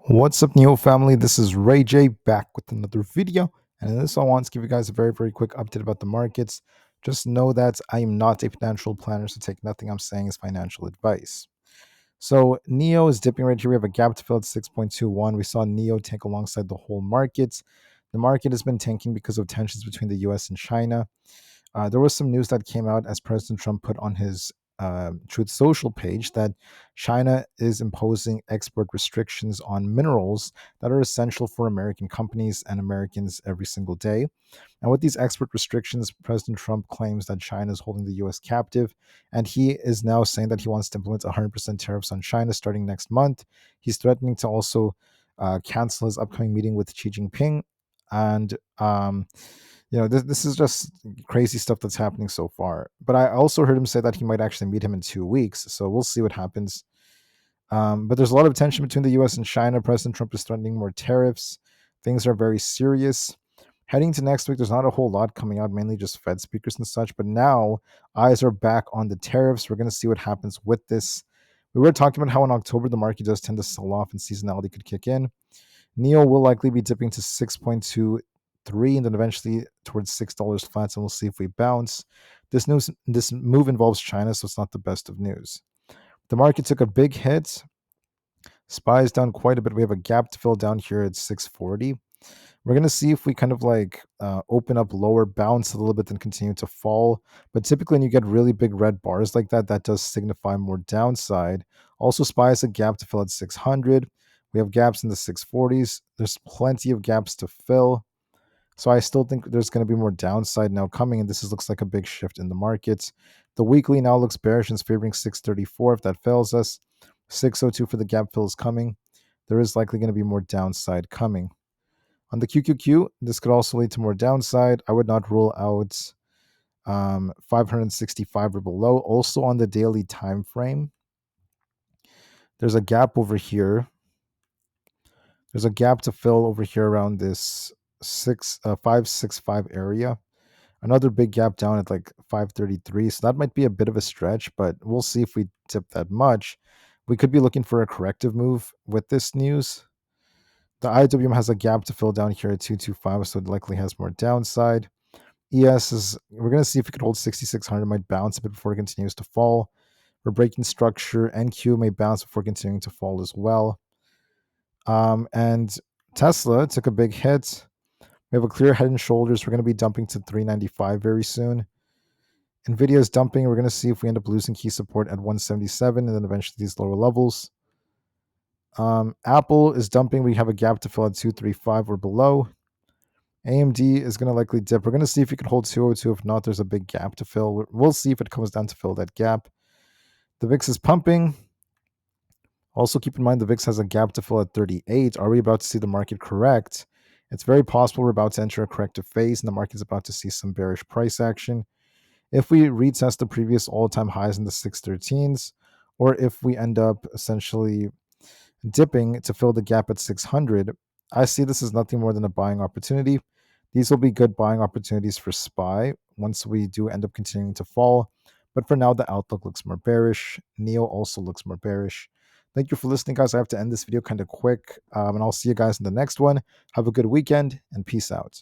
What's up, NIO family? This is Rey-Jay back with another video. And in this, I want to give you guys a very quick update about the markets. Just know that I am not a financial planner, so take nothing I'm saying as financial advice. So NIO is dipping right here. We have a gap to fill at 6.21. We saw NIO tank alongside the whole market. The market has been tanking because of tensions between the US and China. There was some news that came out as President Trump put on his Truth Social page that China is imposing export restrictions on minerals that are essential for American companies and Americans every single day. And with these export restrictions, President Trump claims that China is holding the US captive, and he is now saying that he wants to implement 100% tariffs on China starting next month. He's threatening to also cancel his upcoming meeting with Xi Jinping. And this is just crazy stuff that's happening so far. But I also heard him say that he might actually meet him in 2 weeks. So we'll see what happens. But there's a lot of tension between the US and China. President Trump is threatening more tariffs. Things are very serious. Heading to next week, there's not a whole lot coming out, mainly just Fed speakers and such. But now eyes are back on the tariffs. We're going to see what happens with this. We were talking about how in October the market does tend to sell off and seasonality could kick in. NIO will likely be dipping to 6.23 and then eventually towards $6 flats, and we'll see if we bounce. This move involves China, so it's not the best of news. The market took a big hit. SPY is down quite a bit. We have a gap to fill down here at 640. We're going to see if we kind of open up lower, bounce a little bit, then continue to fall. But typically, when you get really big red bars like that, that does signify more downside. Also, SPY has a gap to fill at 600. We have gaps in the 640s. There's plenty of gaps to fill. So I still think there's going to be more downside now coming, and this looks like a big shift in the markets. The weekly now looks bearish and is favoring 634. If that fails us, 602 for the gap fill is coming. There is likely going to be more downside coming. On the QQQ, this could also lead to more downside. I would not rule out 565 or below. Also on the daily time frame, there's a gap over here. There's a gap to fill over here around this 565 area. Another big gap down at like 533. So that might be a bit of a stretch, but we'll see if we tip that much. We could be looking for a corrective move with this news. The IWM has a gap to fill down here at 225, so it likely has more downside. ES is, we're going to see if it could hold 6,600, might bounce a bit before it continues to fall. We're breaking structure. NQ may bounce before continuing to fall as well. And Tesla took a big hit. We have a clear head and shoulders. We're going to be dumping to 395 very soon. Nvda is dumping. We're going to see if we end up losing key support at 177 and then eventually these lower levels. Aapl is dumping. We have a gap to fill at 235 or below. AMD is going to likely dip. We're going to see if we can hold 202. If not, there's a big gap to fill. We'll see if it comes down to fill that gap. The VIX is pumping. Also, keep in mind the VIX has a gap to fill at 38. Are we about to see the market correct? It's very possible we're about to enter a corrective phase and the market's about to see some bearish price action. If we retest the previous all-time highs in the 613s, or if we end up essentially dipping to fill the gap at 600, I see this as nothing more than a buying opportunity. These will be good buying opportunities for SPY once we do end up continuing to fall. But for now, the outlook looks more bearish. NIO also looks more bearish. Thank you for listening, guys. I have to end this video kind of quick, and I'll see you guys in the next one. Have a good weekend, and peace out.